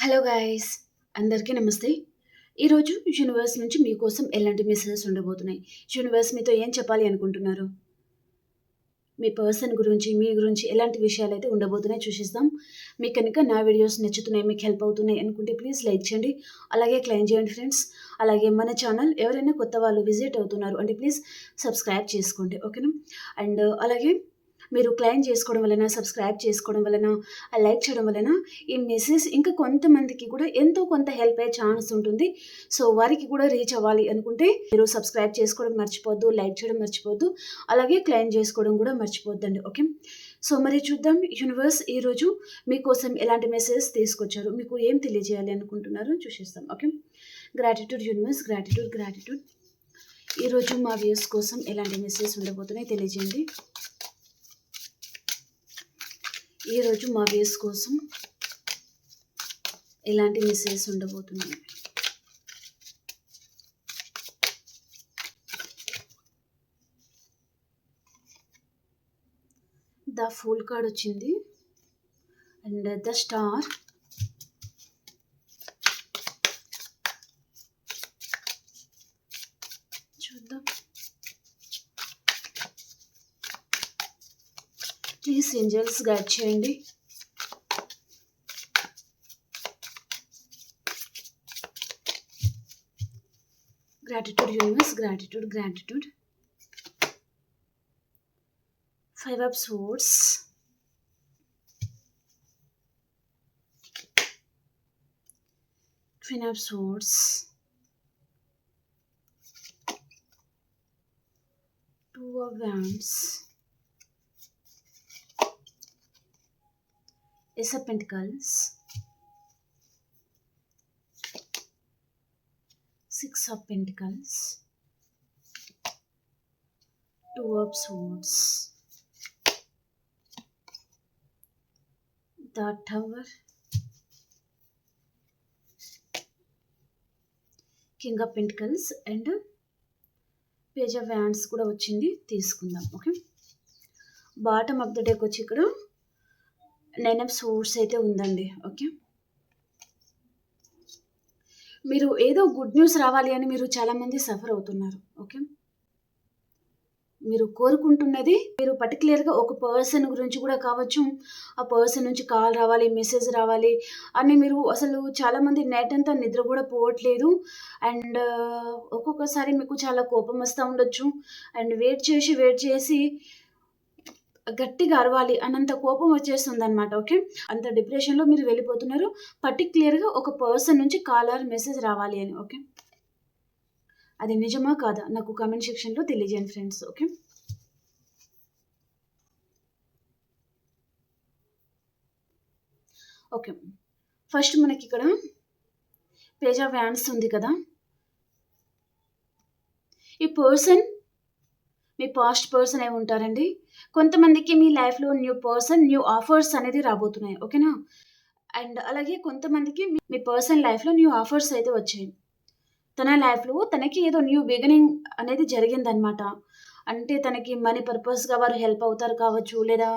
Hello guys, అందరికీ నమస్తే. ఈరోజు యూనివర్స్ నుంచి మీకోసం ఎలాంటి మెసేజెస్ ఉండబోతున్నాయి? యూనివర్స్ మీతో ఏం చెప్పాలి అనుకుంటున్నారు? మీ పర్సన్ గురించి, మీ గురించి ఎలాంటి విషయాలైతే ఉండబోతున్నాయి చూసేద్దాం. మీకు కనుక నా వీడియోస్ నచ్చుతున్నాయి, మీకు హెల్ప్ అవుతున్నాయి అనుకుంటే ప్లీజ్ లైక్ చేయండి. అలాగే క్లైమ్ చేయండి ఫ్రెండ్స్. అలాగే మన ఛానల్ ఎవరైనా కొత్త వాళ్ళు విజిట్ అవుతున్నారు అంటే ప్లీజ్ సబ్స్క్రైబ్ చేసుకోండి, ఓకేనా? అండ్ అలాగే మీరు క్లైమ్ చేసుకోవడం వలన, సబ్స్క్రైబ్ చేసుకోవడం వలన, లైక్ చేయడం వలన ఈ మెసేజ్ ఇంకా కొంతమందికి కూడా ఎంతో కొంత హెల్ప్ అయ్యే ఛాన్స్ ఉంటుంది. సో వారికి కూడా రీచ్ అవ్వాలి అనుకుంటే మీరు సబ్స్క్రైబ్ చేసుకోవడం మర్చిపోద్దు, లైక్ చేయడం మర్చిపోద్దు, అలాగే క్లైమ్ చేసుకోవడం కూడా మర్చిపోద్దండి, ఓకే? సో మరి చూద్దాం యూనివర్స్ ఈరోజు మీకోసం ఎలాంటి మెసేజ్ తీసుకొచ్చారు, మీకు ఏం తెలియజేయాలి అనుకుంటున్నారు చూసేస్తాం, okay? Gratitude universe, gratitude gratitude. ఈరోజు మా వ్యూస్ కోసం ఎలాంటి మెసేజ్ ఉండబోతున్నాయి తెలియజేయండి. ఈరోజు మా వ్యూస్ కోసం ఎలాంటి మెసేజ్ ఉండబోతున్నాయి? ద ఫూల్ కార్డ్ వచ్చింది అండ్ ద స్టార్, చూద్దాం. ప్లీజ్ ఏంజల్స్ గైడ్ చేయండి. Gratitude universe, gratitude gratitude. 5 of swords, Queen of swords, 2 of wands, Ace of pentacles, 6 of pentacles, 2 of swords, the tower, king of pentacles and page of wands కూడా వచ్చింది, తీసుకుందాం, okay? Bottom of the deck వచ్చి ఇక్కడ 9 of swords అయితే ఉందండి, okay? మీరు ఏదో good news రావాలి అని మీరు చాలామంది సఫర్ అవుతున్నారు, ఓకే? మీరు కోరుకుంటున్నది, మీరు పర్టికులర్గా ఒక పర్సన్ గురించి కూడా కావచ్చు, ఆ పర్సన్ నుంచి కాల్ రావాలి, మెసేజ్ రావాలి అని మీరు అసలు చాలామంది నైట్ అంతా నిద్ర కూడా పోవట్లేదు. అండ్ ఒక్కొక్కసారి మీకు చాలా కోపం వస్తూ ఉండొచ్చు. అండ్ వెయిట్ చేసి గట్టిగా అరవాలి అన్నంత కోపం వచ్చేస్తుంది అనమాట, ఓకే? అంత డిప్రెషన్లో మీరు వెళ్ళిపోతున్నారు. పర్టికులర్గా ఒక పర్సన్ నుంచి కాల్ ఆర్ మెసేజ్ రావాలి అని, ఓకే? అది నిజమా కాదా నాకు కామెంట్ సెక్షన్లో తెలియజేయండి ఫ్రెండ్స్, ఓకే? ఓకే, ఫస్ట్ మనకి ఇక్కడ పేజ్ ఆఫ్ వ్యాండ్స్ ఉంది కదా. ఈ పర్సన్ మీ పాస్ట్ పర్సన్ అయి ఉంటారండి. కొంతమందికి మీ లైఫ్లో న్యూ పర్సన్, న్యూ ఆఫర్స్ అనేది రాబోతున్నాయి, ఓకేనా? అండ్ అలాగే కొంతమందికి మీ పర్సన్ లైఫ్లో న్యూ ఆఫర్స్ అయితే వచ్చాయి. తన లైఫ్లో తనకి ఏదో న్యూ బిగినింగ్ అనేది జరిగిందనమాట. అంటే తనకి మనీ పర్పస్గా వారు హెల్ప్ అవుతారు కావచ్చు, లేదా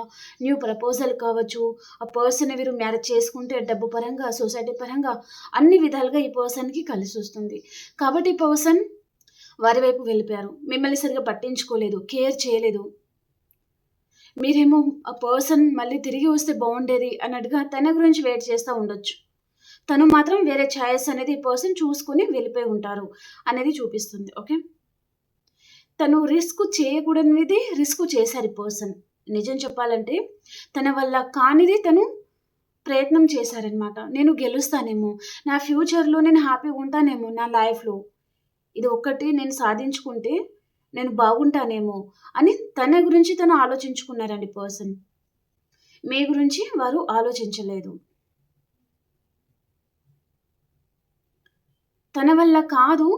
న్యూ ప్రపోజల్ కావచ్చు. ఆ పర్సన్ వీరు మ్యారేజ్ చేసుకుంటే డబ్బు పరంగా, సొసైటీ పరంగా అన్ని విధాలుగా ఈ పర్సన్కి కలిసి వస్తుంది. కాబట్టి ఈ పర్సన్ వారి వైపు వెళ్ళిపోయారు, మిమ్మల్ని సరిగా పట్టించుకోలేదు, కేర్ చేయలేదు. మీరేమో ఆ పర్సన్ మళ్ళీ తిరిగి వస్తే బాగుండేది అన్నట్టుగా తన గురించి వెయిట్ చేస్తూ ఉండొచ్చు. తను మాత్రం వేరే ఛాయిస్ అనేది ఈ పర్సన్ చూసుకుని వెళ్ళిపోయి ఉంటారు అనేది చూపిస్తుంది, ఓకే? తను రిస్క్ చేయకూడనిది రిస్క్ చేశారు ఈ పర్సన్. నిజం చెప్పాలంటే తన వల్ల కానిది తను ప్రయత్నం చేశారనమాట. నేను గెలుస్తానేమో, నా ఫ్యూచర్లో నేను హ్యాపీగా ఉంటానేమో, నా లైఫ్లో ఇది ఒక్కటి నేను సాధించుకుంటే నేను బాగుంటానేమో అని తన గురించి తను ఆలోచించుకున్నారండి పర్సన్. మీ గురించి వారు ఆలోచించలేదు. తన వల్ల కాదు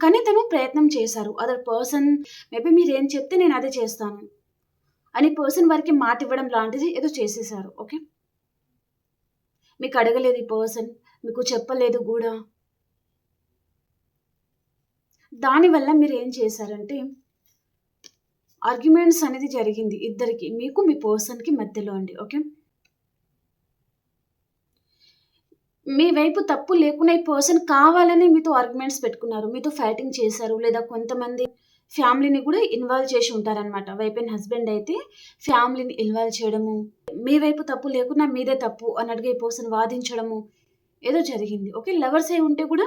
కానీ తను ప్రయత్నం చేశారు. అదర్ పర్సన్ మేబీ మీరేం చెప్తే నేను అదే చేస్తాను అని పర్సన్ వారికి మాట ఇవ్వడం లాంటిది ఏదో చేసేసారు, ఓకే? మీకు అడగలేదు ఈ పర్సన్, మీకు చెప్పలేదు కూడా. దానివల్ల మీరు ఏం చేశారంటే ఆర్గ్యుమెంట్స్ అనేది జరిగింది ఇద్దరికి, మీకు మీ పర్సన్కి మధ్యలో అండి, ఓకే? మీ వైపు తప్పు లేకున్నా ఈ పర్సన్ కావాలనే మీతో ఆర్గ్యుమెంట్స్ పెట్టుకున్నారు. మీతో ఫైటింగ్ చేశారు. లేదా కొంతమంది ఫ్యామిలీని కూడా ఇన్వాల్వ్ చేసి ఉంటారనమాట. వైఫ్ అండ్ హస్బెండ్ అయితే ఫ్యామిలీని ఇన్వాల్వ్ చేయడము, మీ వైపు తప్పు లేకున్నా మీదే తప్పు అన్నట్టుగా ఈ పర్సన్ వాదించడము ఏదో జరిగింది. ఓకే. లవర్స్ అయి ఉంటే కూడా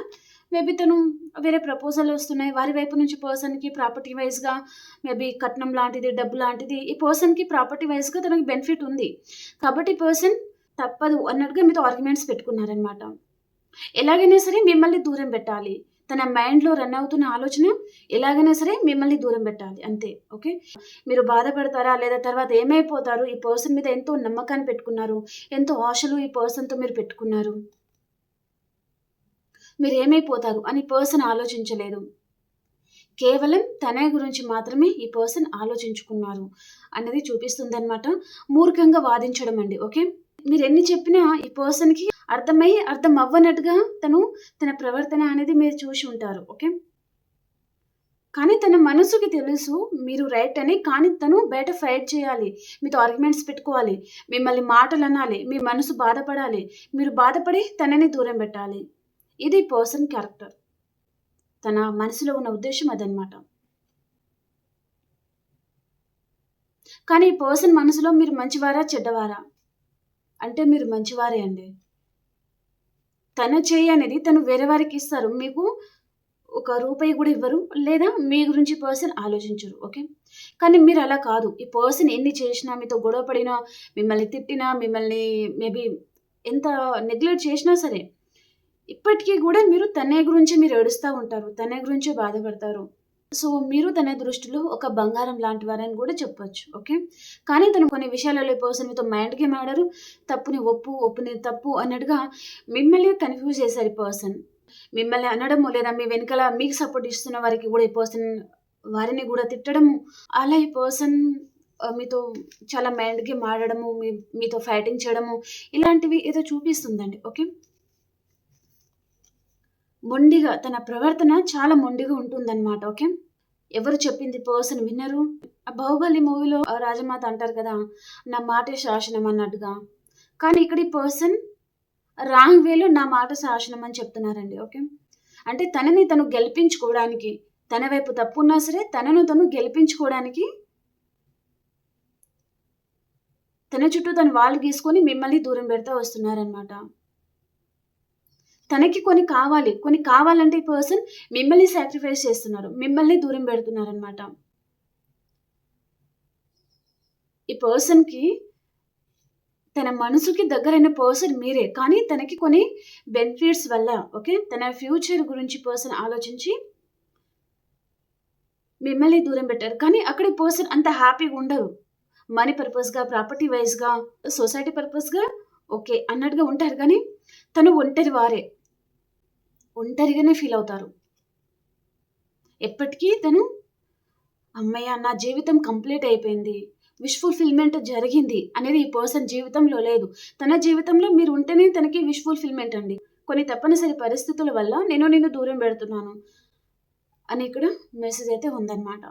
మేబీ తను వేరే ప్రపోజల్ వస్తున్నాయి. వారి వైపు నుంచి పర్సన్‌కి ప్రాపర్టీ వైస్‌గా మేబీ కట్నం లాంటిది, డబ్బు లాంటిది ఈ పర్సన్‌కి ప్రాపర్టీ వైస్‌గా తనకి బెనిఫిట్ ఉంది. కాబట్టి పర్సన్ తప్పదు అన్నట్టుగా మీతో ఆర్గ్యుమెంట్స్ పెట్టుకున్నారనమాట. ఎలాగైనా సరే మిమ్మల్ని దూరం పెట్టాలి. తన మైండ్‌లో రన్ అవుతున్న ఆలోచన ఎలాగైనా సరే మిమ్మల్ని దూరం పెట్టాలి అంతే. ఓకే. మీరు బాధపడతారా? లేదా తర్వాత ఏమైపోతారు? ఈ పర్సన్ మీద ఎంతో నమ్మకాన్ని పెట్టుకున్నారు. ఎంతో ఆశలు ఈ పర్సన్‌తో మీరు పెట్టుకున్నారు. మీరేమైపోతారు అని పర్సన్ ఆలోచించలేదు. కేవలం తన గురించి మాత్రమే ఈ పర్సన్ ఆలోచించుకున్నారు అనేది చూపిస్తుందనమాట. మూర్ఖంగా వాదించడం అండి. ఓకే. మీరెన్ని చెప్పినా ఈ పర్సన్‌కి అర్థం అవ్వనట్టుగా తన ప్రవర్తన అనేది మీరు చూసి ఉంటారు. ఓకే. కానీ తన మనసుకి తెలుసు మీరు రైట్ అని. కానీ తను బయట ఫైట్ చేయాలి. మీతో ఆర్గ్యుమెంట్స్ పెట్టుకోవాలి. మిమ్మల్ని మాటలనాలి. మీ మనసు బాధపడాలి. మీరు బాధపడి తనని దూరం పెట్టాలి. ఇది పర్సన్ క్యారెక్టర్. తన మనసులో ఉన్న ఉద్దేశ్యం అదనమాట. కానీ ఈ పర్సన్ మనసులో మీరు మంచివారా? చెడ్డవారా? అంటే మీరు మంచివారే అండి. తన చెయ్యి అనేది తను వేరే వారికిస్తారు. మీకు ఒక రూపాయి గూడా ఇవ్వరు. లేదా మీ గురించి పర్సన్ ఆలోచించరు. ఓకే. కానీ మీరలా కాదు. ఈ పర్సన్ ఎన్ని చేషినా, మీతో గొడవ పడినా, మిమ్మల్ని తిట్టినా, మిమ్మల్ని మేబీ ఎంత నెగ్లెక్ట్ చేషినా సరే, ఇప్పటికి గూడా మీరు తనే గురించి మీరు ఏడుస్తా ఉంటారు. తనే గురించే బాధపడతారు. సో, మీరు తన దృష్టిలో ఒక బంగారం లాంటి వారని గూడా చెప్పొచ్చు. ఓకే. కానీ తను కొన్ని విషయాలలో ఈ పర్సన్ మీతో మైండ్ గేమ్ ఆడారు. తప్పుని ఒప్పు, ఒప్పుని తప్పు అన్నట్టుగా మిమ్మల్ని కన్‌ఫ్యూజ్ చేశారు ఈ పర్సన్. మిమ్మల్ని అనడము లేదా మీ వెనకాల మీకు సపోర్ట్ ఇస్తున్న వారికి గూడా ఈ పర్సన్ వారిని గూడా తిట్టడము. అలా ఈ పర్సన్ మీతో చాలా మైండ్ గేమ్ ఆడడము, మీతో ఫైటింగ్ చేయడము ఇలాంటివి ఏదో చూపిస్తుందండి. ఓకే. మొండిగా తన ప్రవర్తన చాలా మొండిగా ఉంటుందన్నమాట. ఓకే. ఎవరు చెప్పింది పర్సన్ వినరు. ఆ 'బాహుబలి' మూవీలో రాజమాత అంటారు కదా! నా మాటే శాసనం అన్నట్టుగా. కానీ ఇక్కడ ఈ పర్సన్ రాంగ్ వేలో నా మాట శాసనం అని చెప్తున్నారండి. ఓకే. అంటే తనని తను గెలిపించుకోవడానికి, తన వైపు తప్పున్నా సరే తనను తను గెలిపించుకోవడానికి తన చుట్టూ తను వాల్ గీసుకొని మిమ్మల్ని దూరం పెడతా వస్తున్నారనమాట. తనకి కొన్ని కావాలంటే ఈ పర్సన్ మిమ్మల్ని సాక్రిఫైస్ చేస్తున్నారు. మిమ్మల్ని దూరం పెడుతున్నారనమాట. ఈ పర్సన్‌కి తన మనసుకి దగ్గరైన పర్సన్ మీరే. కానీ తనకి కొన్ని బెనిఫిట్స్ వల్ల ఓకే. తన ఫ్యూచర్ గురించి పర్సన్ ఆలోచించి మిమ్మల్ని దూరం పెట్టారు. కానీ అక్కడ ఈ పర్సన్ అంత హ్యాపీగా ఉండరు. మనీ పర్పస్‌గా, ప్రాపర్టీ వైస్‌గా, సొసైటీ పర్పస్‌గా ఓకే అన్నట్టుగా ఉంటారు. కానీ తను ఒంటరి వారే. ఒంటరిగానే ఫీల్ అవుతారు. ఎప్పటికీ తను హమ్మయ్య! నా జీవితం కంప్లీట్ అయిపోయింది. విష్ ఫుల్‌ఫిల్‌మెంట్ జరిగింది అనేది ఈ పర్సన్ జీవితంలో లేదు. తన జీవితంలో మీరు ఉంటేనే తనకి విష్ ఫుల్‌ఫిల్‌మెంట్ అండి. కొన్ని తప్పనిసరి పరిస్థితుల వల్ల నేను నిన్ను దూరం పెడుతున్నాను అని ఇక్కడ మెసేజ్ అయితే ఉందన్నమాట.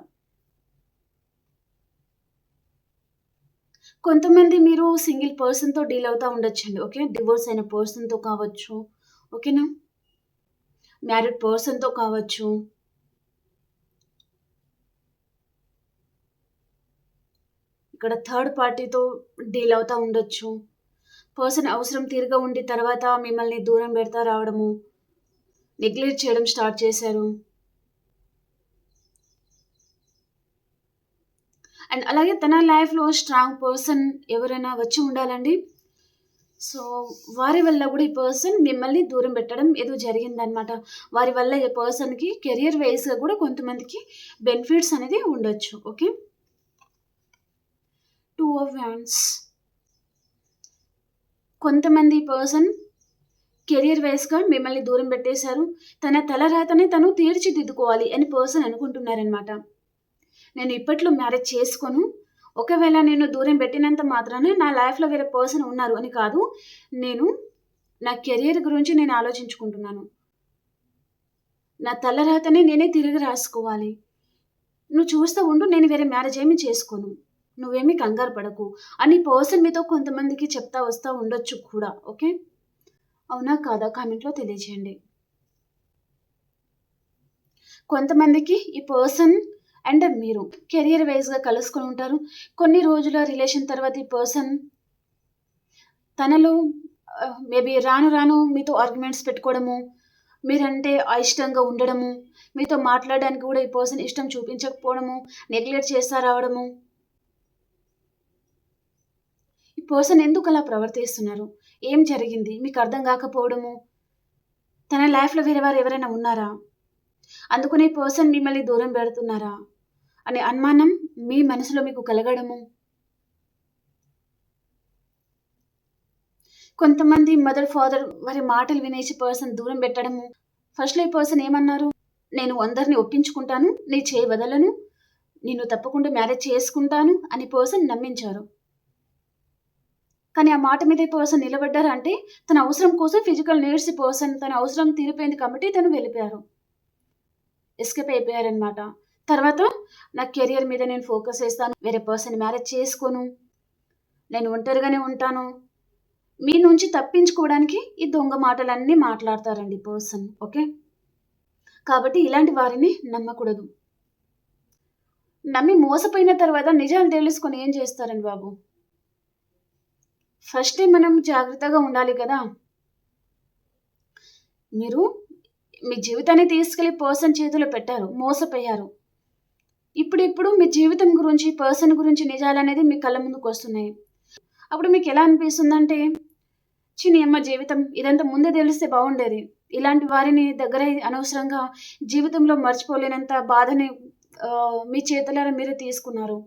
కొంతమంది మీరు సింగిల్ పర్సన్‌తో డీల్ అవుతా ఉండొచ్చండి. ఓకే. డివోర్స్ అయిన పర్సన్‌తో కావచ్చు. ఓకేనా? మ్యారీడ్ పర్సన్‌తో కావచ్చు. ఇక్కడ థర్డ్ పార్టీతో డీల్ అవుతా ఉండొచ్చు. పర్సన్ అవసరం తీరుగా ఉండి తర్వాత మిమ్మల్ని దూరం పెడతా రావడము, నెగ్లెక్ట్ చేయడం స్టార్ట్ చేశారు. అండ్ అలాగే తన లైఫ్‌లో స్ట్రాంగ్ పర్సన్ ఎవరైనా వచ్చి ఉండాలండి. సో, వారి వల్ల గూడా ఈ పర్సన్ మిమ్మల్ని దూరం పెట్టడం ఏదో జరిగిందనమాట. వారి వల్ల ఈ పర్సన్‌కి కెరియర్ వైస్‌గా గూడా కొంతమందికి బెనిఫిట్స్ అనేది ఉండొచ్చు. ఓకే. 2 of hands. కొంతమంది పర్సన్ కెరియర్ వైస్‌గా మిమ్మల్ని దూరం పెట్టేశారు. తన తలరాతని తను తీర్చిదిద్దుకోవాలి అని పర్సన్ అనుకుంటున్నారనమాట. నేను ఇప్పట్లో మ్యారేజ్ చేసుకోను. ఒకవేళ నేను దూరం పెట్టినంత మాత్రాన నా లైఫ్‌లో వేరే పర్సన్ ఉన్నారు అని కాదు. నేను నా కెరియర్ గురించి నేను ఆలోచించుకుంటున్నాను. నా తలరాతని నేనే తిరిగి రాసుకోవాలి. నువ్వు చూస్తా ఉండు. నేను వేరే మ్యారేజ్ ఏమి చేసుకోను. నువ్వేమి కంగారు పడకు అని పర్సన్ మీతో కొంతమందికి చెప్తా వస్తా ఉండొచ్చు కూడా. ఓకే. అవునా కాదా కామెంట్‌లో తెలియజేయండి. కొంతమందికి ఈ పర్సన్ అండ్ మీరు కెరియర్ వైస్‌గా కలుసుకొని ఉంటారు. కొన్ని రోజుల రిలేషన్ తర్వాత ఈ పర్సన్ తనలో మేబీ రాను రాను మీతో ఆర్గ్యుమెంట్స్ పెట్టుకోవడము, మీరంటే అయిష్టంగా ఉండడము, మీతో మాట్లాడడానికి కూడా ఈ పర్సన్ ఇష్టం చూపించకపోవడము, నెగ్లెక్ట్ చేస్తా రావడము. ఈ పర్సన్ ఎందుకలా ప్రవర్తిస్తున్నారు? ఏం జరిగింది? మీకు అర్థం గాకపోవడము, తన లైఫ్‌లో వేరే వారు ఎవరైనా ఉన్నారా? అందుకని ఈ పర్సన్ మిమ్మల్ని దూరం పెడుతున్నారా? అనే అనుమానం మీ మనసులో మీకు కలగడము. కొంతమంది మదర్, ఫాదర్ వారి మాటలు వినేసి పర్సన్ దూరం పెట్టడము. ఫస్ట్‌లో ఈ పర్సన్ ఏమన్నారు? నేను అందరిని ఒప్పించుకుంటాను. నీ చేయి వదలను. నిన్ను తప్పకుండా మ్యారేజ్ చేసుకుంటాను అని పర్సన్ నమ్మించారు. కానీ ఆ మాట మీద ఈ పర్సన్ నిలబడ్డారా అంటే తన అవసరం కోసం ఫిజికల్ నీడ్స్ ఈ పర్సన్ తన అవసరం తీరిపోయింది కాబట్టి తను వెళ్ళిపోయారు. ఎస్కేప్ అయిపోయారనమాట. తర్వాత నా కెరియర్ మీద నేను ఫోకస్ చేస్తాను. వేరే పర్సన్‌ని మ్యారేజ్ చేసుకోను. నేను ఒంటరిగానే ఉంటాను. మీ నుంచి తప్పించుకోవడానికి ఈ దొంగ మాటలన్నీ మాట్లాడతారండి పర్సన్. ఓకే. కాబట్టి ఇలాంటి వారిని నమ్మకూడదు. నమ్మి మోసపోయిన తర్వాత నిజాలు తెలుసుకొని ఏం చేస్తారండి బాబు? ఫస్టే మనం జాగ్రత్తగా ఉండాలి కదా! మీరు మీ జీవితాన్ని తీసుకెళ్ళి పర్సన్ చేతిలో పెట్టారు. మోసపోయారు. ఇప్పుడిప్పుడు మీ జీవితం గురించి, పర్సన్ గురించి నిజాలనేది మీ కళ్ళ ముందుకొస్తున్నాయి. అప్పుడు మీకెలా అనిపిస్తుందంటే, ఛీ! నీ యమ్మ జీవితం ఇదంతా ముందే తెలిస్తే బావుండేది. ఇలాంటి వారిని దగ్గరై అనవసరంగా జీవితంలో మర్చిపోలేనంత బాధని మీ చేతులారా మీరే తీసుకున్నారు.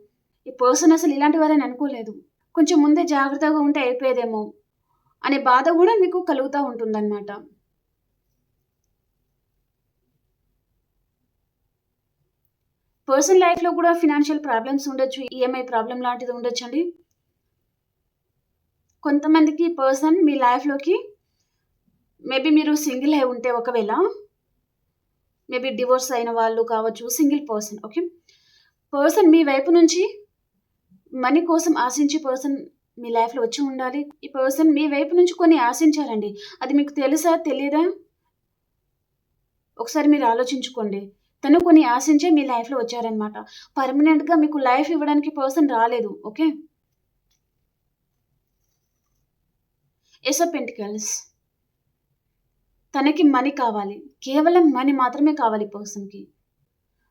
ఈ పర్సన్ అసలు ఇలాంటి వారని అనుకోలేదు. కొంచెం ముందే జాగ్రత్తగా ఉంటే అయిపోయేదేమో అనే బాధ గూడా మీకు కలుగుతా ఉంటుందన్నమాట. పర్సనల్ లైఫ్‌లో కూడా ఫినాన్షియల్ ప్రాబ్లమ్స్ ఉండొచ్చు. ఈఎంఐ ప్రాబ్లమ్ లాంటిది ఉండొచ్చండి. కొంతమందికి పర్సన్ మీ లైఫ్‌లోకి మేబీ మీరు సింగిల్ అయి ఉంటే ఒకవేళ, మేబీ డివోర్స్ అయిన వాళ్ళు కావచ్చు, సింగిల్ పర్సన్ ఓకే. పర్సన్ మీ వైపు నుంచి మనీ కోసం ఆశించి పర్సన్ మీ లైఫ్‌లో వచ్చి ఉండాలి. ఈ పర్సన్ మీ వైపు నుంచి కొన్ని ఆశించారండి. అది మీకు తెలుసా? తెలీదా? ఒకసారి మీరు ఆలోచించుకోండి. తను కొన్ని ఆశించే మీ లైఫ్‌లో వచ్చారనమాట. పర్మనెంట్‌గా మీకు లైఫ్ ఇవ్వడానికి పర్సన్ రాలేదు. ఓకే. Ace of pentacles. తనకి మనీ కావాలి. కేవలం మనీ మాత్రమే కావాలి పర్సన్‌కి.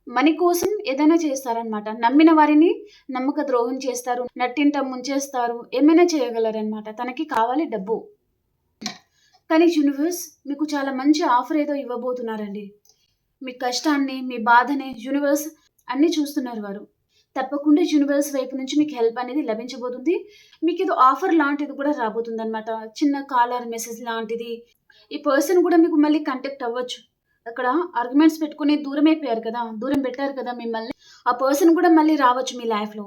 మనీ కోసం ఏదైనా చేస్తారనమాట. నమ్మిన వారిని నమ్మక ద్రోహం చేస్తారు. నట్టింట ముంచేస్తారు. ఏమైనా చేయగలరనమాట. తనకి కావాలి డబ్బు. కానీ యూనివర్స్ మీకు చాలా మంచి ఆఫర్ ఏదో ఇవ్వబోతున్నారండి. మీ కష్టాన్ని, మీ బాధని యూనివర్స్ అన్నీ చూస్తున్నారు వారు. తప్పకుండా యూనివర్స్ వైపు నుంచి మీకు హెల్ప్ అనేది లభించబోతుంది. మీకేదో ఆఫర్ లాంటిది కూడా రాబోతుందనమాట. చిన్న కాలర్ మెసేజ్ లాంటిది. ఈ పర్సన్ కూడా మీకు మళ్ళీ కాంటాక్ట్ అవ్వచ్చు. అక్కడ ఆర్గ్యుమెంట్స్ పెట్టుకొని దూరమైపోయారు కదా! దూరం పెట్టారు కదా మిమ్మల్ని. ఆ పర్సన్ కూడా మళ్ళీ రావచ్చు మీ లైఫ్‌లో.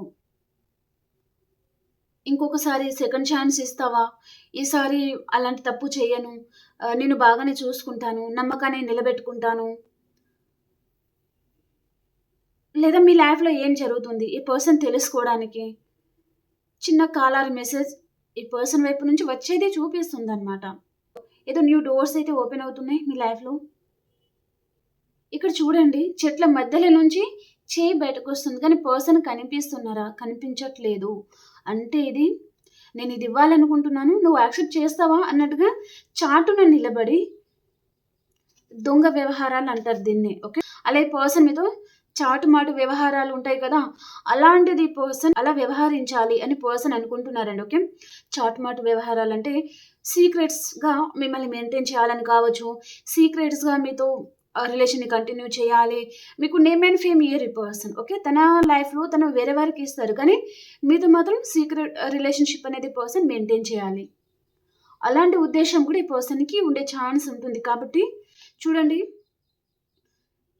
ఇంకొకసారి సెకండ్ ఛాన్స్ ఇస్తావా? ఈసారి అలాంటి తప్పు చెయ్యను. నిన్ను బాగానే చూసుకుంటాను. నమ్మకాన్ని నిలబెట్టుకుంటాను. లేదా మీ లైఫ్‌లో ఏం జరుగుతుంది? ఈ పర్సన్ తెలుసుకోవడానికి చిన్న కాలర్ మెసేజ్ ఈ పర్సన్ వైపు నుంచి వచ్చేదే చూపిస్తుందనమాట. ఏదో న్యూ డోర్స్ అయితే ఓపెన్ అవుతున్నాయి మీ లైఫ్‌లో. ఇక్కడ చూడండి చెట్ల మధ్యలో నుంచి చేయి బయటకొస్తుంది. కానీ పర్సన్ కనిపిస్తున్నారా? కనిపించట్లేదు. అంటే ఇది నేనిది ఇవ్వాలనుకుంటున్నాను. నువ్వు యాక్సెప్ట్ చేస్తావా? అన్నట్టుగా చాటున నిలబడి దొంగ వ్యవహారాలంటారు దీన్ని. ఓకే. అలా ఈ పర్సన్ మీతో చాటుమాటు వ్యవహారాలు ఉంటాయి కదా! అలాంటిది పర్సన్ అలా వ్యవహరించాలి అని పర్సన్ అనుకుంటున్నారండి. ఓకే. చాటుమాటు వ్యవహారాలంటే సీక్రెట్స్‌గా మిమ్మల్ని మెయింటైన్ చేయాలని కావచ్చు. సీక్రెట్స్‌గా మీతో రిలేషన్‌ని కంటిన్యూ చేయాలి. మీకు నేమ్ అండ్ ఫేమ్ ఇయ్యరు ఈ పర్సన్. ఓకే. తన లైఫ్‌లో తను వేరే వారికి ఇస్తారు. కానీ మీతో మాత్రం సీక్రెట్ రిలేషన్‌షిప్ అనేది పర్సన్ మెయింటైన్ చేయాలి. అలాంటి ఉద్దేశ్యం కూడా ఈ పర్సన్‌కి ఉండే ఛాన్స్ ఉంటుంది. కాబట్టి చూడండి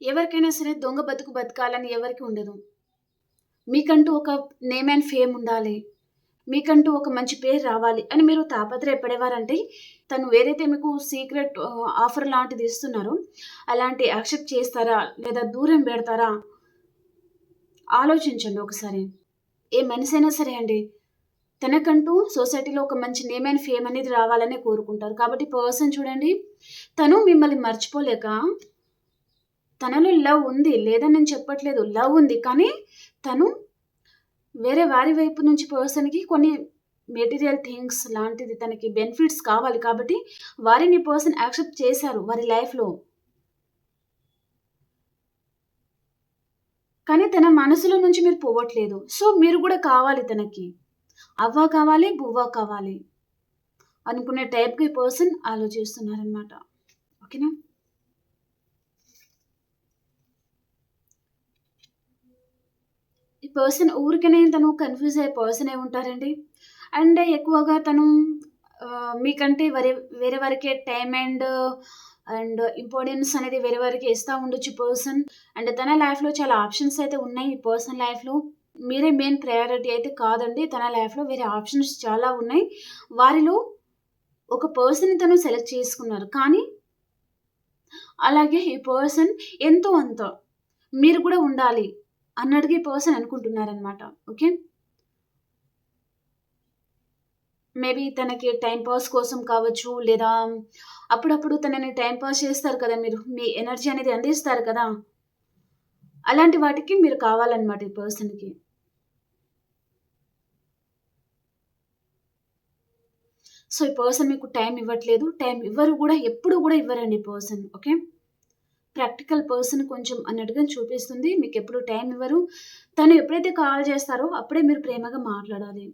ఎవరికైనా సరే దొంగ బతుకు బతకాలని ఎవరికీ ఉండదు. మీకంటూ ఒక నేమ్ అండ్ ఫేమ్ ఉండాలి. మీకంటూ ఒక మంచి పేరు రావాలి అని మీరు తాపత్రయపడేవారంటే, తను ఏదైతే మీకు సీక్రెట్ ఆఫర్ లాంటిది ఇస్తున్నారో, అలాంటి యాక్సెప్ట్ చేస్తారా? లేదా దూరం పెడతారా? ఆలోచించండి ఒకసారి. ఏ మనిషైనా సరే అండి. తనకంటూ సొసైటీలో ఒక మంచి నేమ్ అండ్ ఫేమ్ అనేది రావాలనే కోరుకుంటారు. కాబట్టి పర్సన్ చూడండి, తను మిమ్మల్ని మర్చిపోలేక తనలో లవ్ ఉంది. లేదని నేను చెప్పట్లేదు. లవ్ ఉంది. కానీ తను వేరే వారి వైపు నుంచి పర్సన్‌కి కొన్ని మెటీరియల్ థింగ్స్ లాంటిది తనకి బెనిఫిట్స్ కావాలి. కాబట్టి వారిని పర్సన్ యాక్సెప్ట్ చేశారు వారి లైఫ్‌లో. కానీ తన మనసులో నుంచి మీరు పోవట్లేదు. సో, మీరు గూడా కావాలి తనకి. అవ్వ కావాలి, బువ్వ కావాలి అనుకునే టైప్‌కి పర్సన్ ఆలోచిస్తున్నారనమాట. ఓకేనా? ఈ పర్సన్ ఊరికనే తను కన్‌ఫ్యూజ్ అయ్యే పర్సనే ఉంటారండి. అండ్ ఎక్కువగా తను మీకంటే వేరే వారికి టైమ్ అండ్ ఇంపార్టెన్స్ అనేది వేరే వారికి ఇస్తా ఉండొచ్చు పర్సన్. అండ్ తన లైఫ్‌లో చాలా ఆప్షన్స్ అయితే ఉన్నాయి ఈ పర్సన్ లైఫ్‌లో. మీరే మెయిన్ ప్రయారిటీ అయితే కాదండి. తన లైఫ్‌లో వేరే ఆప్షన్స్ చాలా ఉన్నాయి. వారిలో ఒక పర్సన్‌ని తను సెలెక్ట్ చేసుకున్నారు. కానీ అలాగే ఈ పర్సన్ ఎంతో అంతో మీరు కూడా ఉండాలి అన్నట్టుగా ఈ పర్సన్ అనుకుంటున్నారనమాట. ఓకే. మేబీ తనకి టైమ్ పాస్ కోసం కావచ్చు, లేదా అప్పుడప్పుడు తనని టైమ్ పాస్ చేస్తారు కదా మీరు. మీ ఎనర్జీ అనేది అందిస్తారు కదా! అలాంటి వాటికి మీరు కావాలన్నమాట ఈ పర్సన్‌కి. సో, ఈ పర్సన్ మీకు టైమ్ ఇవ్వట్లేదు. టైమ్ ఇవ్వరు గూడా, ఎప్పుడు గూడా ఇవ్వరండి ఈ పర్సన్. ఓకే. ప్రాక్టికల్ పర్సన్ కొంచెం అన్నట్టుగా చూపిస్తుంది. మీకెప్పుడు టైమ్ ఇవ్వరు. తను ఎప్పుడైతే కాల్ చేస్తారో అప్పుడే మీరు ప్రేమగా మాట్లాడాలి.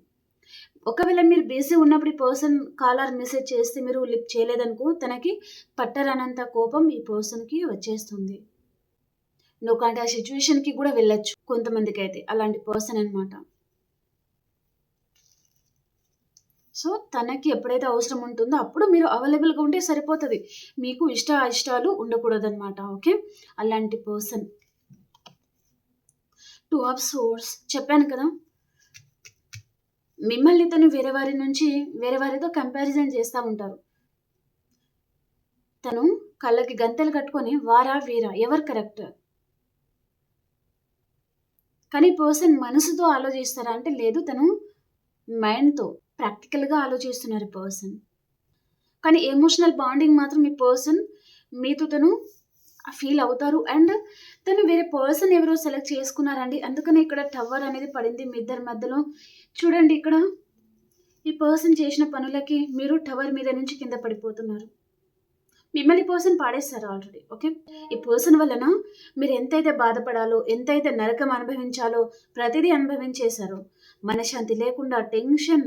ఒకవేళ మీరు బిజీ ఉన్నప్పుడు ఈ పర్సన్ కాల్ ఆర్ మెసేజ్ చేస్తే మీరు లిఫ్ట్ చేయలేదనుకో, తనకి పట్టరానంత కోపం ఈ పర్సన్‌కి వచ్చేస్తుంది. నో కాంటాక్ట్ సిట్యుయేషన్‌కి గూడా వెళ్ళొచ్చు కొంతమందికైతే. అలాంటి పర్సన్ అన్నమాట. సో, తనకి ఎప్పుడైతే అవసరం ఉంటుందో అప్పుడు మీరు అవైలబుల్‌గా ఉంటే సరిపోతది. మీకు ఇష్టాలు ఉండకూడదనమాట. ఓకే. అలాంటి పర్సన్. 2 ఆఫ్ సోర్డ్స్ చెప్పాను కదా! మిమ్మల్ని తను వేరే వారితో కంపారిజన్ చేస్తా ఉంటారు. తను కళ్ళకి గంతలు కట్టుకొని వారా? వీరా? ఎవరు కరెక్ట్? కానీ పర్సన్ మనసుతో ఆలోచిస్తారా అంటే లేదు. తను మైండ్‌తో ప్రాక్టికల్‌గా ఆలోచిస్తున్నారు ఈ పర్సన్. కానీ ఎమోషనల్ బాండింగ్ మాత్రం ఈ పర్సన్ మీతో తను ఫీల్ అవుతారు. అండ్ తను వేరే పర్సన్ ఎవరో సెలెక్ట్ చేసుకున్నారండి. అందుకనే ఇక్కడ టవర్ అనేది పడింది మీ ఇద్దరి మధ్యలో. చూడండి ఇక్కడ ఈ పర్సన్ చేసిన పనులకి మీరు టవర్ మీద నుంచి కింద పడిపోతున్నారు. మిమ్మల్ని పర్సన్ పాడేస్తారు ఆల్రెడీ. ఓకే. ఈ పర్సన్ వలన మీరు ఎంతైతే బాధపడాలో, ఎంతైతే నరకం అనుభవించాలో ప్రతిదీ అనుభవించేశారో. మనశ్శాంతి లేకుండా టెన్షన్.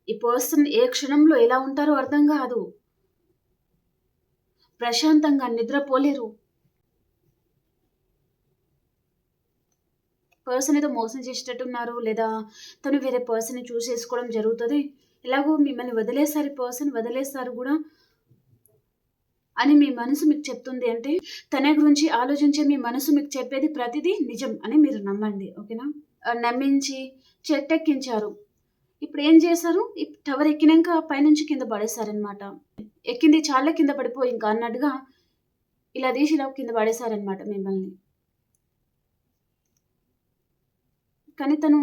ఈ పర్సన్ ఏ క్షణంలో ఎలా ఉంటారో అర్థం కాదు. ప్రశాంతంగా నిద్రపోలేరు. పర్సన్ ఏదో మోసం చేసేటట్టున్నారు. లేదా తను వేరే పర్సన్‌ని చూసేసుకోవడం జరుగుతది. ఎలాగో మిమ్మల్ని వదిలేసారు ఈ పర్సన్, వదిలేసారు గూడా అని మీ మనసు మీకు చెప్తుంది అంటే, తన గురించి ఆలోచించే మీ మనసు మీకు చెప్పేది ప్రతిదీ నిజం అని మీరు నమ్మండి. ఓకేనా? నమ్మించి చెట్టెక్కించారు. ఇప్పుడేం చేశారు? ఈ టవర్ ఎక్కినంక పైనుంచి కింద పడేశారనమాట. ఎక్కింది చాల్లే కింద పడిపో ఇంకా అన్నట్టుగా ఇలా తీసి ఇలా కింద పడేశారనమాట మిమ్మల్ని. కానీ తను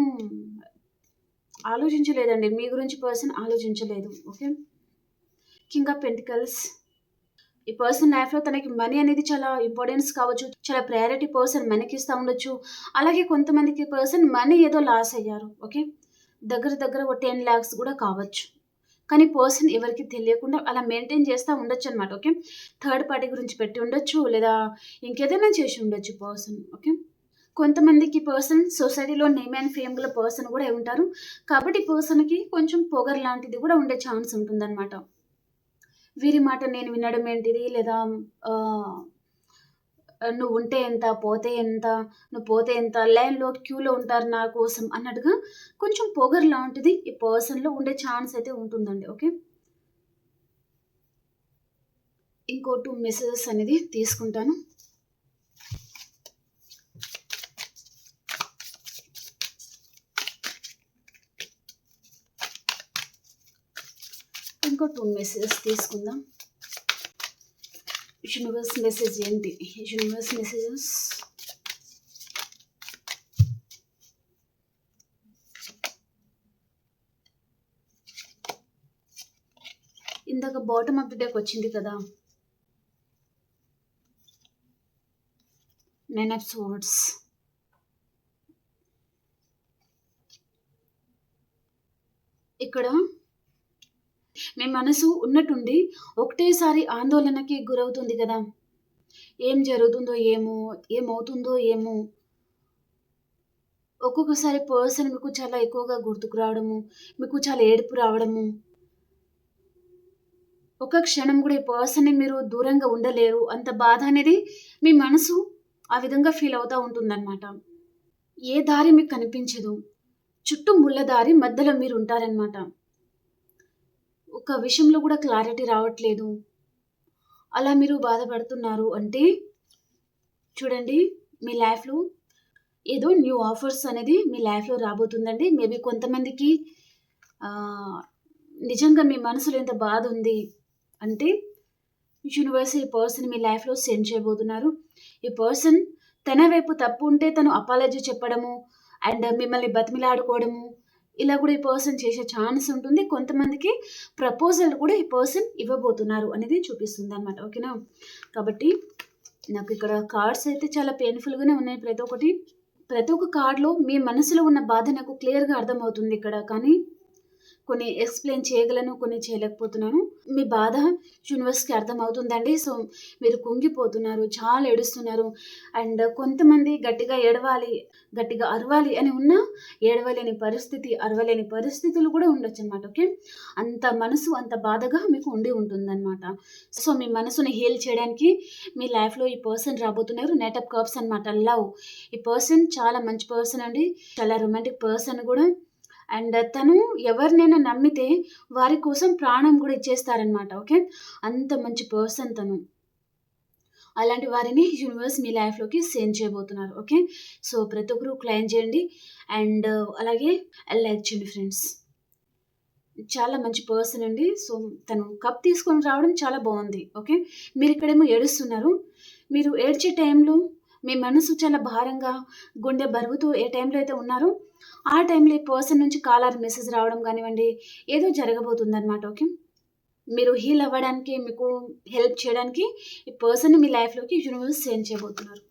ఆలోచించలేదండి. మీ గురించి పర్సన్ ఆలోచించలేదు. ఓకే. King of pentacles. ఈ పర్సన్ లైఫ్‌లో తనకి మనీ అనేది చాలా ఇంపార్టెన్స్ కావచ్చు. చాలా ప్రయారిటీ పర్సన్ మనకిస్తా ఉండొచ్చు. అలాగే కొంతమందికి పర్సన్ మనీ ఏదో లాస్ అయ్యారు. ఓకే. దగ్గర ఒక 10,00,000 గూడా కావచ్చు. కానీ పర్సన్ ఎవరికీ తెలియకుండా అలా మెయింటైన్ చేస్తా ఉండొచ్చనమాట. ఓకే. థర్డ్ పార్టీ గురించి పెట్టి ఉండొచ్చు. లేదా ఇంకేదైనా చేసి ఉండొచ్చు పర్సన్. ఓకే. కొంతమందికి పర్సన్ సొసైటీలో నేమ్ అండ్ ఫేమ్ గల పర్సన్ గూడా ఉంటారు. కాబట్టి పర్సన్‌కి కొంచెం పొగరు లాంటిది గూడా ఉండే ఛాన్స్ ఉంటుందనమాట. వీరి మాట నేను వినడం ఏంటిది? లేదా ఆహ్, నువ్వుంటే ఎంత? పోతే ఎంత? నువ్వు పోతే ఎంత? లైన్‌లో క్యూలో ఉంటారు నా కోసం అన్నట్టుగా కొంచెం పొగరు లాంటిది ఈ పర్సన్‌లో ఉండే ఛాన్స్ అయితే ఉంటుందండి. ఓకే. ఇంకో 2 మెసేజెస్ అనేది తీసుకుంటాను. ఇంకో 2 మెసేజెస్ తీసుకుందాం. యూనివర్స్ మెసేజ్ ఏంటి? యూనివర్స్ మెసేజెస్ ఇందాక బాటమ్ ఆఫ్ ది డెక్ వచ్చింది కదా, 9 ఆఫ్ సోర్డ్స్. ఇక్కడ మీ మనసు ఉన్నట్టుండి ఒకటేసారి ఆందోళనకి గురవుతుంది కదా, ఏం జరుగుతుందో ఏమో, ఏమవుతుందో ఏమో. ఒక్కొక్కసారి పర్సన్ మీకు చాలా ఎక్కువగా గుర్తుకు రావడము, మీకు చాలా ఏడుపు రావడము, ఒక క్షణం కూడా ఈ పర్సన్ని మీరు దూరంగా ఉండలేరు, అంత బాధ అనేది మీ మనసు ఆ విధంగా ఫీల్ అవుతూ ఉంటుందన్నమాట. ఏ దారి మీకు కనిపించదు, చుట్టూ ముళ్ళ దారి మధ్యలో మీరు ఉంటారనమాట. ఒక విషయంలో కూడా క్లారిటీ రావట్లేదు, అలా మీరు బాధపడుతున్నారు అంటే చూడండి, మీ లైఫ్లో ఏదో న్యూ ఆఫర్స్ అనేది మీ లైఫ్లో రాబోతుందండి. మేబీ కొంతమందికి నిజంగా మీ మనసులో ఎంత బాధ ఉంది అంటే యూనివర్స్ ఈ పర్సన్ మీ లైఫ్లో సెండ్ చేయబోతున్నారు. ఈ పర్సన్ తన వైపు తప్పు ఉంటే తను అపాలజీ చెప్పడము అండ్ మిమ్మల్ని బతిమిలాడుకోవడము, ఇలా కూడా ఈ పర్సన్ చేసే ఛాన్స్ ఉంటుంది. కొంతమందికి ప్రపోజల్ కూడా ఈ పర్సన్ ఇవ్వబోతున్నారు అనేది చూపిస్తుంది అనమాట. ఓకేనా, కాబట్టి నాకు ఇక్కడ కార్డ్స్ అయితే చాలా పెయిన్ఫుల్గానే ఉన్నాయి. ప్రతి ఒక్క కార్డ్లో మీ మనసులో ఉన్న బాధ నాకు క్లియర్గా అర్థమవుతుంది ఇక్కడ. కానీ కొన్ని ఎక్స్ప్లెయిన్ చేయగలను, కొన్ని చేయలేకపోతున్నాను. మీ బాధ యూనివర్స్కి అర్థమవుతుందండి. సో మీరు కుంగిపోతున్నారు, చాలా ఏడుస్తున్నారు. అండ్ కొంతమంది గట్టిగా ఏడవాలి, గట్టిగా అరవాలి అని ఉన్నా ఏడవలేని పరిస్థితి, అరవలేని పరిస్థితులు కూడా ఉండొచ్చు అనమాట. ఓకే, అంత మనసు అంత బాధగా మీకు ఉండి ఉంటుందన్నమాట. సో మీ మనసుని హీల్ చేయడానికి మీ లైఫ్లో ఈ పర్సన్ రాబోతున్నారు. నైట్ ఆఫ్ కప్స్ అనమాట, లవ్. ఈ పర్సన్ చాలా మంచి పర్సన్ అండి, చాలా రొమాంటిక్ పర్సన్ కూడా. అండ్ తను ఎవరినైనా నమ్మితే వారి కోసం ప్రాణం కూడా ఇచ్చేస్తారనమాట. ఓకే, అంత మంచి పర్సన్ తను. అలాంటి వారిని యూనివర్స్ మీ లైఫ్లోకి సెండ్ చేయబోతున్నారు. ఓకే, సో ప్రతి ఒక్కరు క్లైమ్ చేయండి అండ్ అలాగే లైక్ చేయండి ఫ్రెండ్స్. చాలా మంచి పర్సన్ అండి. సో తను కప్ తీసుకొని రావడం చాలా బాగుంది. ఓకే, మీరు ఇక్కడేమో ఏడుస్తున్నారు. మీరు ఏడ్చే టైంలో మీ మనసు చాలా భారంగా, గుండె బరువుతో ఏ టైంలో అయితే ఉన్నారో ఆ టైంలో ఈ పర్సన్ నుంచి కాలర్ మెసేజ్ రావడం కానివ్వండి, ఏదో జరగబోతుంది అనమాట. ఓకే, మీరు హీల్ అవ్వడానికి, మీకు హెల్ప్ చేయడానికి ఈ పర్సన్ని మీ లైఫ్లోకి యూనివర్స్ సెండ్ చేయబోతున్నారు.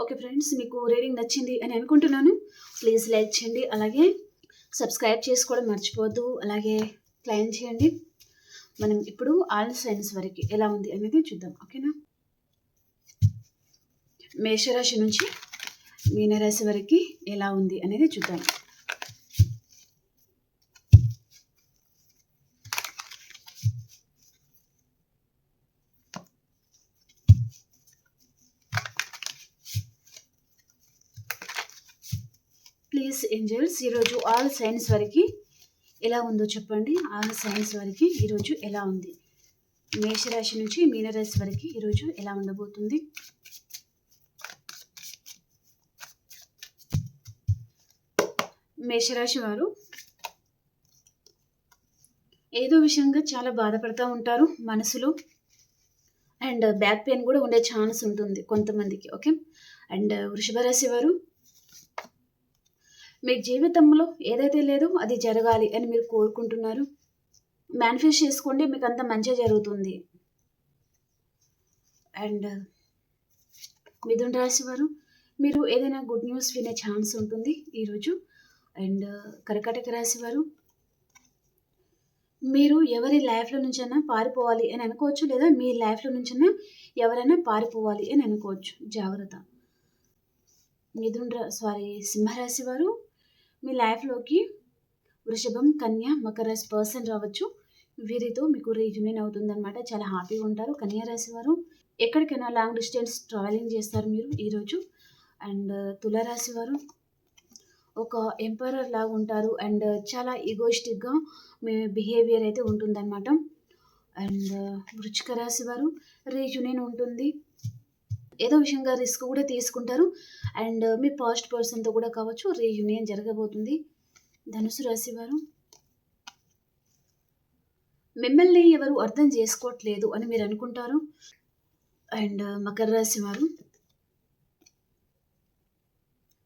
ఓకే ఫ్రెండ్స్, మీకు రీడింగ్ నచ్చింది అని అనుకుంటున్నాను. ప్లీజ్ లైక్ చేయండి, అలాగే సబ్స్క్రైబ్ చేసుకోవడం మర్చిపోవద్దు, అలాగే క్లైమ్ చేయండి. మనం ఇప్పుడు ఆల్ సైన్స్ వరకు ఎలా ఉంది అనేది చూద్దాం. ఓకేనా, మేషరాశి నుంచి మీనరాశి వరకు ఎలా ఉంది అనేది చూద్దాం. ప్లీజ్ ఏంజల్స్, ఈరోజు ఆల్ సైన్స్ వరకు ఎలా ఉందో చెప్పండి. ఆల్ సైన్స్ వరకు ఈరోజు ఎలా ఉంది? మేషరాశి నుంచి మీనరాశి వరకు ఈరోజు ఎలా ఉండబోతుంది? మేషరాశి వారు ఏదో విషయంగా చాలా బాధపడుతూ ఉంటారు మనసులో, అండ్ బ్యాక్ పెయిన్ కూడా ఉండే ఛాన్స్ ఉంటుంది కొంతమందికి. ఓకే, అండ్ వృషభ రాశి వారు మీ జీవితంలో ఏదైతే లేదో అది జరగాలి అని మీరు కోరుకుంటున్నారు. మేనిఫెస్ట్ చేసుకోండి, మీకు అంత మంచి జరుగుతుంది. అండ్ మిథున రాశి వారు మీరు ఏదైనా గుడ్ న్యూస్ వినే ఛాన్స్ ఉంటుంది ఈరోజు. అండ్ కర్కాటక రాశి వారు మీరు ఎవరి లైఫ్లో నుంచైనా పారిపోవాలి అని అనుకోవచ్చు, లేదా మీ లైఫ్లో నుంచైనా ఎవరైనా పారిపోవాలి అని అనుకోవచ్చు, జాగ్రత్త. సింహరాశి వారు మీ లైఫ్లోకి వృషభం, కన్య, మకర రాశి పర్సన్ రావచ్చు. వీరితో మీకు రీయూనియన్ అవుతుందన్నమాట, చాలా హ్యాపీగా ఉంటారు. కన్యా రాశి వారు ఎక్కడికైనా లాంగ్ డిస్టెన్స్ ట్రావెలింగ్ చేస్తారు మీరు ఈరోజు. అండ్ తులారాశి వారు ఒక ఎంపరర్ లాగా ఉంటారు అండ్ చాలా ఈగోయిస్టిక్గా మీ బిహేవియర్ అయితే ఉంటుందన్నమాట. అండ్ వృశ్చిక రాశి వారు రీయూనియన్ ఉంటుంది, ఏదో విషయంగా రిస్క్ కూడా తీసుకుంటారు అండ్ మీ పాస్ట్ పర్సన్తో కూడా కావచ్చు రీయూనియన్ జరగబోతుంది. ధనుసు రాశి వారు మిమ్మల్ని ఎవరు అర్థం చేసుకోవట్లేదు అని మీరు అనుకుంటారు. అండ్ మకర రాశి వారు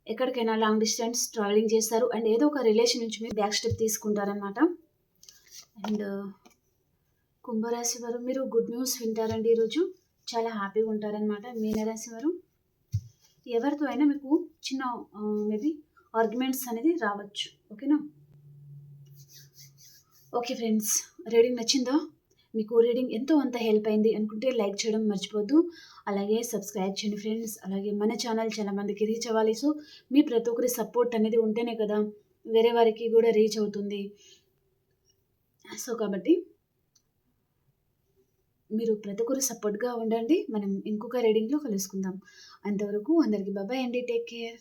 ఎక్కడికైనా లాంగ్ డిస్టెన్స్ ట్రావెలింగ్ చేస్తారు అండ్ ఏదో ఒక రిలేషన్ నుంచి మీరు బ్యాక్ స్టెప్ తీసుకుంటారనమాట. అండ్ కుంభరాశి వారు మీరు గుడ్ న్యూస్ వింటారండి ఈరోజు. చాలా హ్యాపీగా ఉంటారనమాట. మీనరాశి వారు ఎవరితో అయినా మీకు చిన్న మేబీ ఆర్గ్యుమెంట్స్ అనేది రావచ్చు. ఓకేనా? ఓకే ఫ్రెండ్స్, రీడింగ్ నచ్చిందా? మీకు రీడింగ్ ఎంతో అంత హెల్ప్ అయింది అనుకుంటే లైక్ చేయడం మర్చిపోద్దు. అలాగే సబ్స్క్రైబ్ చేయండి ఫ్రెండ్స్. అలాగే మన ఛానల్ చాలా మందికి రీచ్ అవ్వాలి. సో మీ ప్రతి ఒక్కరి సపోర్ట్ అనేది ఉంటేనే కదా వేరే వారికి కూడా రీచ్ అవుతుంది. సో కాబట్టి మీరు ప్రతి ఒక్కరు సపోర్ట్గా ఉండండి. మనం ఇంకొక రీడింగ్లో కలుసుకుందాం. అంతవరకు అందరికీ బాబాయ్ అండి. Take care.